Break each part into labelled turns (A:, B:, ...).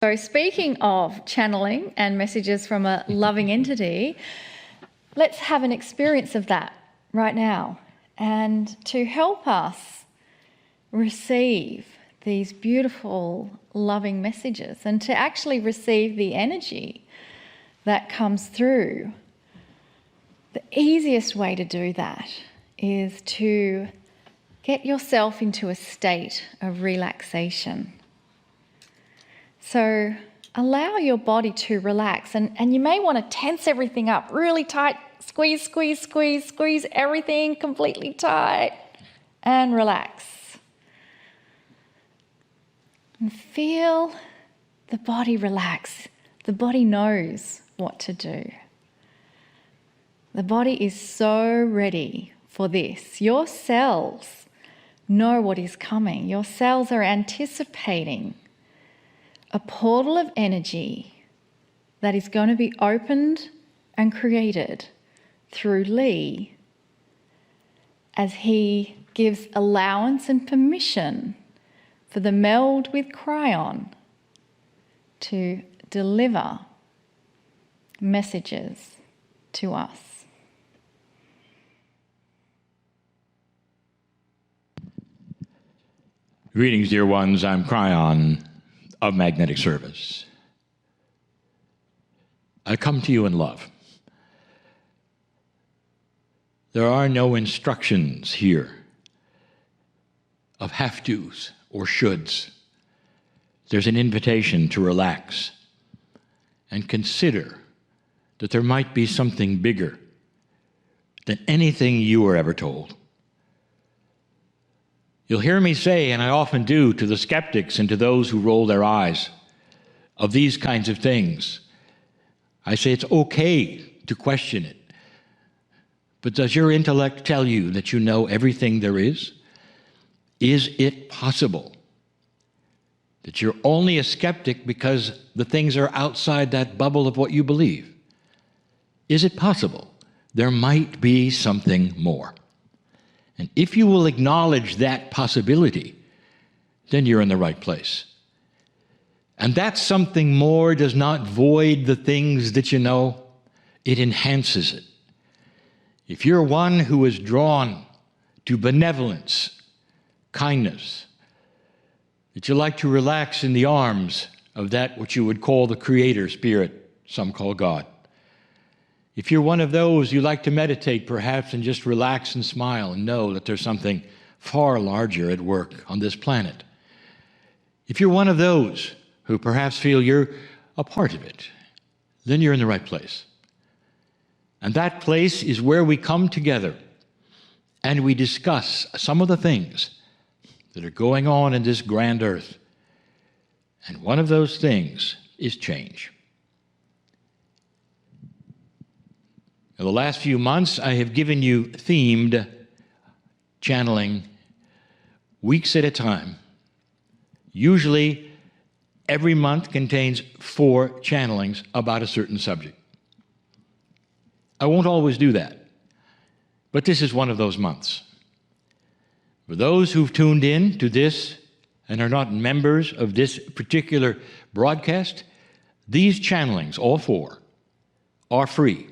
A: So speaking of channeling and messages from a loving entity, let's have an experience of that right now. And to help us receive these beautiful, loving messages and to actually receive the energy that comes through, the easiest way to do that is to get yourself into a state of relaxation. So allow your body to relax, and you may want to tense everything up really tight, squeeze, squeeze, squeeze, squeeze everything completely tight and relax. And feel the body relax. The body knows what to do. The body is so ready for this. Your cells know what is coming. Your cells are anticipating a portal of energy that is going to be opened and created through Lee as he gives allowance and permission for the meld with Cryon to deliver messages to us.
B: Greetings, dear ones. I'm Cryon of Magnetic Service. I come to you in love. There are no instructions here of have-tos or shoulds. There's an invitation to relax and consider that there might be something bigger than anything you were ever told. You'll hear me say, and I often do, to the skeptics and to those who roll their eyes of these kinds of things, I say it's okay to question it. But does your intellect tell you that you know everything there is? Is it possible that you're only a skeptic because the things are outside that bubble of what you believe? Is it possible there might be something more? And if you will acknowledge that possibility, then you're in the right place. And that something more does not void the things that you know, it enhances it. If you're one who is drawn to benevolence, kindness, that you like to relax in the arms of that which you would call the Creator Spirit, some call God. If you're one of those, you like to meditate perhaps and just relax and smile and know that there's something far larger at work on this planet. If you're one of those who perhaps feel you're a part of it, then you're in the right place. And that place is where we come together and we discuss some of the things that are going on in this grand earth. And one of those things is change. In the last few months, I have given you themed channeling weeks at a time. Usually, every month contains 4 channelings about a certain subject. I won't always do that, but this is one of those months. For those who've tuned in to this and are not members of this particular broadcast, these channelings, all 4, are free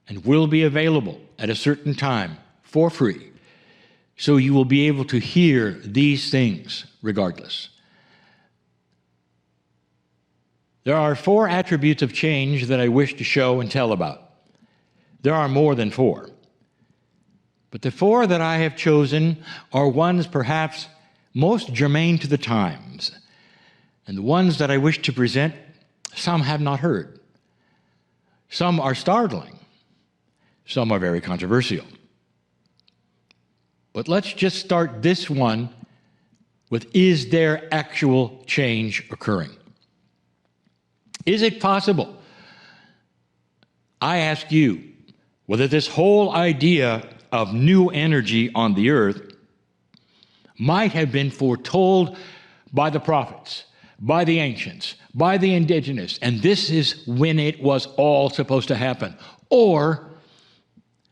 B: and will be available at a certain time for free. So you will be able to hear these things regardless. There are 4 attributes of change that I wish to show and tell about. There are more than 4. But the 4 that I have chosen are ones perhaps most germane to the times. And the ones that I wish to present, some have not heard. Some are startling. Some are very controversial. But let's just start this one with, is there actual change occurring? Is it possible, I ask you, whether this whole idea of new energy on the earth might have been foretold by the prophets, by the ancients, by the indigenous, and this is when it was all supposed to happen? Or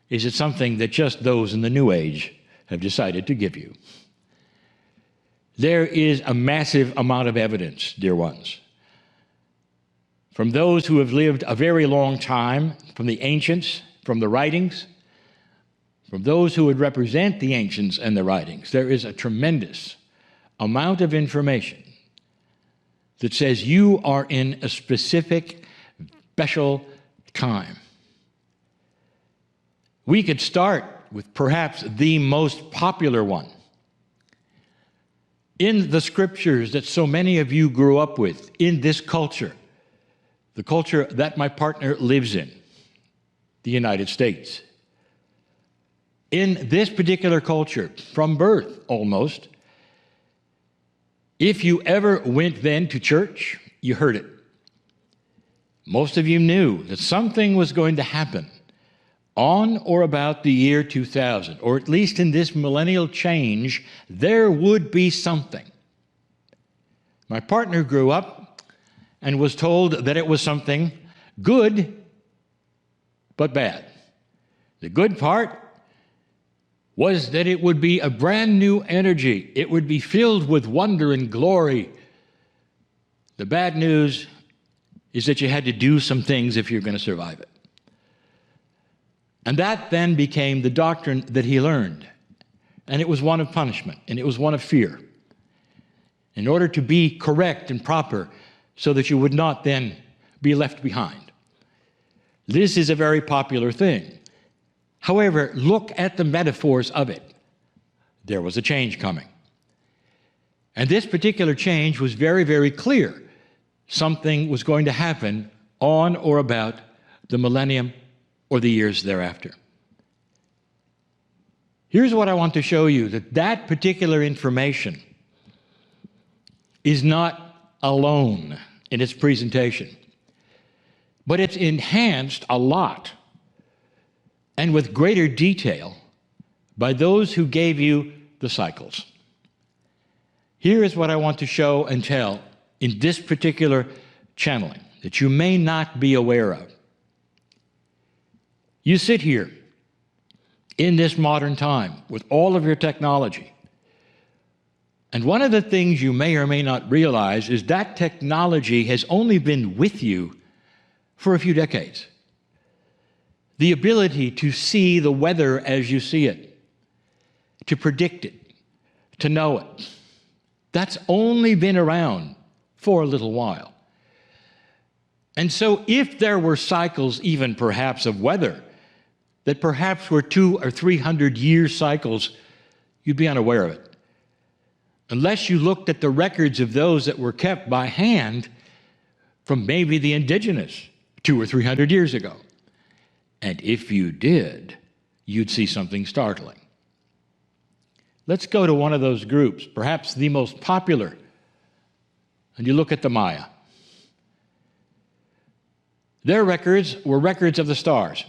B: is it something that just those in the New Age have decided to give you? There is a massive amount of evidence, dear ones, from those who have lived a very long time, from the ancients, from the writings, from those who would represent the ancients and the writings, there is a tremendous amount of information that says you are in a specific, special time. We could start with perhaps the most popular one. In the scriptures that so many of you grew up with, in this culture, the culture that my partner lives in, the United States. In this particular culture, from birth almost, if you ever went then to church, you heard it. Most of you knew that something was going to happen on or about the year 2000, or at least in this millennial change, there would be something. My partner grew up and was told that it was something good, but bad. The good part was that it would be a brand new energy. It would be filled with wonder and glory. The bad news is that you had to do some things if you're going to survive it. And that then became the doctrine that he learned. And it was one of punishment, and it was one of fear. In order to be correct and proper, so that you would not then be left behind. This is a very popular thing. However, look at the metaphors of it. There was a change coming. And this particular change was very, very clear. Something was going to happen on or about the millennium or the years thereafter. Here's what I want to show you, that particular information is not alone in its presentation, but it's enhanced a lot and with greater detail by those who gave you the cycles. Here is what I want to show and tell in this particular channeling that you may not be aware of. You sit here in this modern time with all of your technology, and one of the things you may or may not realize is that technology has only been with you for a few decades. The ability to see the weather as you see it, to predict it, to know it, that's only been around for a little while. And so if there were cycles, even perhaps of weather, that perhaps were 200 or 300 year cycles, you'd be unaware of it. Unless you looked at the records of those that were kept by hand from maybe the indigenous 200 or 300 years ago. And if you did, you'd see something startling. Let's go to one of those groups, perhaps the most popular, and you look at the Maya. Their records were records of the stars.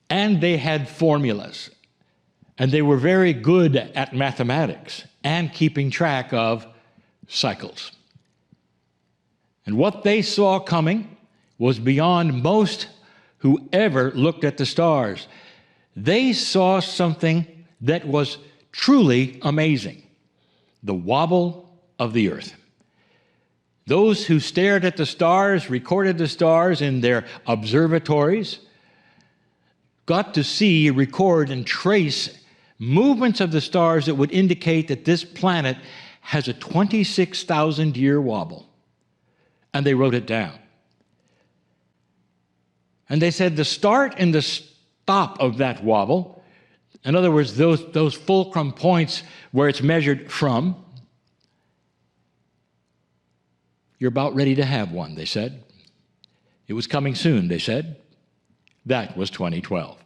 B: And they had formulas. And they were very good at mathematics and keeping track of cycles. And what they saw coming was beyond most who ever looked at the stars. They saw something that was truly amazing: the wobble of the earth. Those who stared at the stars, recorded the stars in their observatories, got to see, record, and trace movements of the stars that would indicate that this planet has a 26,000-year wobble. And they wrote it down. And they said the start and the stop of that wobble, in other words, those fulcrum points where it's measured from, you're about ready to have one, they said. It was coming soon, they said. That was 2012.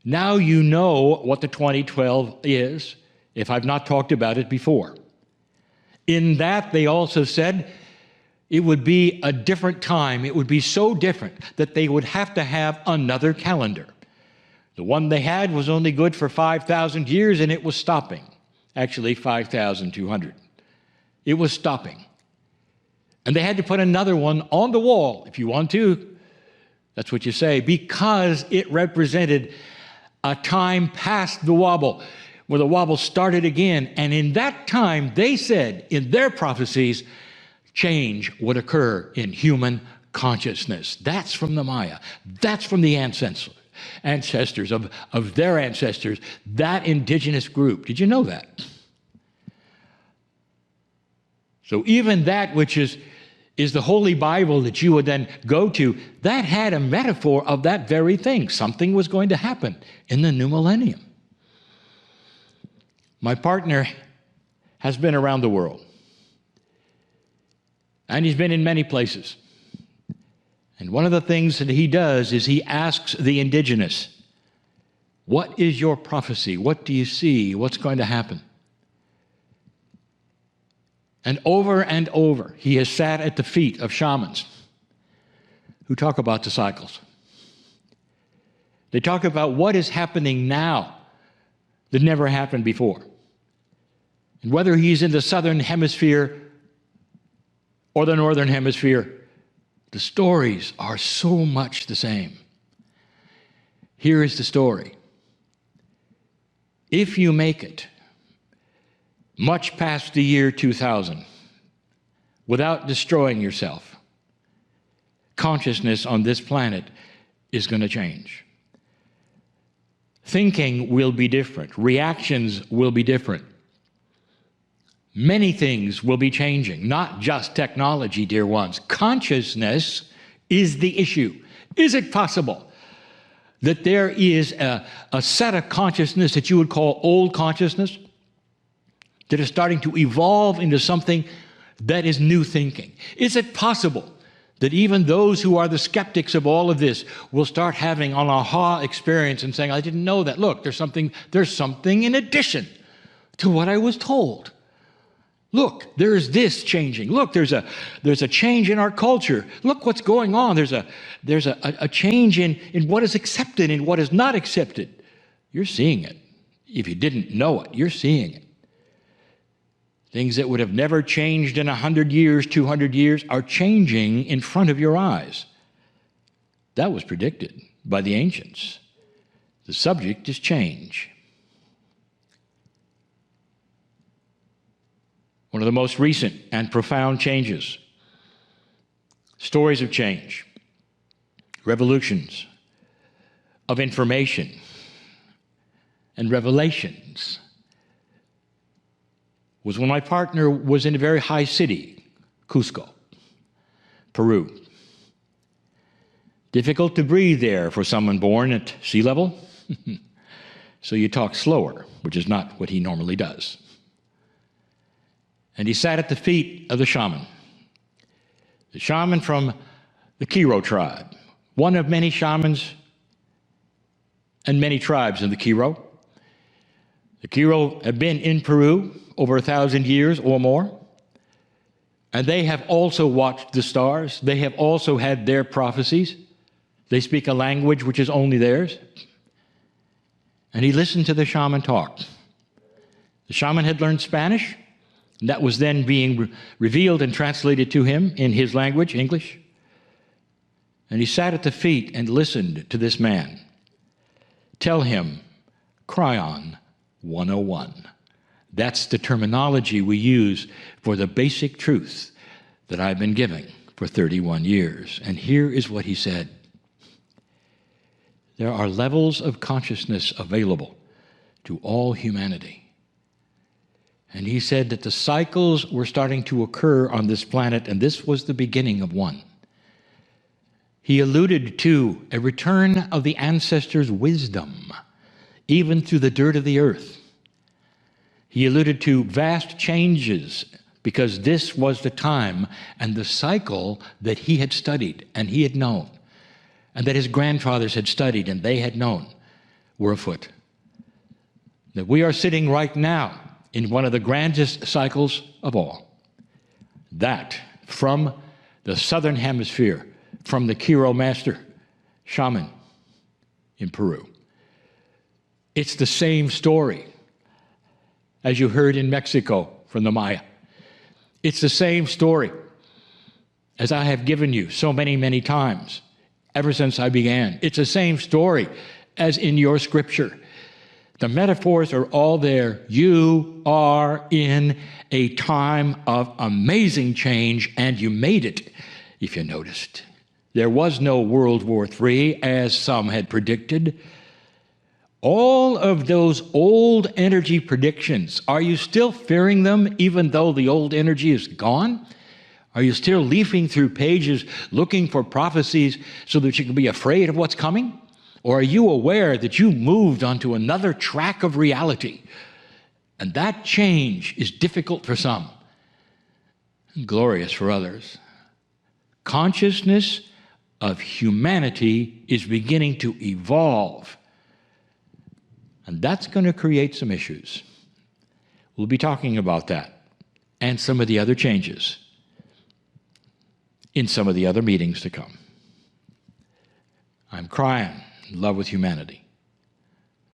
B: Now you know what the 2012 is, if I've not talked about it before. In that, they also said it would be a different time. It would be so different that they would have to have another calendar. The one they had was only good for 5,000 years, and it was stopping. Actually, 5,200. It was stopping. And they had to put another one on the wall, if you want to. That's what you say, because it represented a time past the wobble, where the wobble started again. And in that time, they said, in their prophecies, change would occur in human consciousness. That's from the Maya. That's from the ancestors of their ancestors, that indigenous group. Did you know that? So even that which is the Holy Bible that you would then go to, that had a metaphor of that very thing. Something was going to happen in the new millennium. My partner has been around the world. And he's been in many places. And one of the things that he does is he asks the indigenous, what is your prophecy? What do you see? What's going to happen? And over, he has sat at the feet of shamans who talk about the cycles. They talk about what is happening now that never happened before. And whether he's in the southern hemisphere or the northern hemisphere, the stories are so much the same. Here is the story. If you make it much past the year 2000 without destroying yourself, consciousness on this planet is going to change. Thinking will be different. Reactions will be different. Many things will be changing, not just technology, dear ones. Consciousness is the issue. Is it possible that there is a set of consciousness that you would call old consciousness that is starting to evolve into something that is new thinking? Is it possible that even those who are the skeptics of all of this will start having an aha experience and saying, I didn't know that. Look, there's something in addition to what I was told. Look, there's this changing. Look, there's a change in our culture. Look what's going on. There's a change in what is accepted and what is not accepted. You're seeing it. If you didn't know it, you're seeing it. Things that would have never changed in 100 years, 200 years, are changing in front of your eyes. That was predicted by the ancients. The subject is change. One of the most recent and profound changes, stories of change, revolutions of information and revelations, was when my partner was in a very high city, Cusco, Peru. Difficult to breathe there for someone born at sea level, so you talk slower, which is not what he normally does. And he sat at the feet of the shaman from the Quiro tribe, one of many shamans and many tribes in the Quiro. The Quiro have been in Peru over 1,000 years or more, and they have also watched the stars. They have also had their prophecies. They speak a language which is only theirs. And he listened to the shaman talk. The shaman had learned Spanish. That was then being revealed and translated to him in his language, English. And he sat at the feet and listened to this man tell him, Cryon 101. That's the terminology we use for the basic truth that I've been giving for 31 years. And here is what he said. There are levels of consciousness available to all humanity. And he said that the cycles were starting to occur on this planet, and this was the beginning of one. He alluded to a return of the ancestors' wisdom, even through the dirt of the earth. He alluded to vast changes, because this was the time and the cycle that he had studied and he had known, and that his grandfathers had studied and they had known, were afoot. That we are sitting right now in one of the grandest cycles of all. That from the southern hemisphere, from the Quiro master, shaman in Peru. It's the same story as you heard in Mexico from the Maya. It's the same story as I have given you so many, many times ever since I began. It's the same story as in your scripture. The metaphors are all there. You are in a time of amazing change, and you made it, if you noticed. There was no World War III, as some had predicted. All of those old energy predictions, are you still fearing them even though the old energy is gone? Are you still leafing through pages looking for prophecies so that you can be afraid of what's coming? Or are you aware that you moved onto another track of reality? And that change is difficult for some, and glorious for others. Consciousness of humanity is beginning to evolve. And that's going to create some issues. We'll be talking about that and some of the other changes in some of the other meetings to come. I'm crying in love with humanity.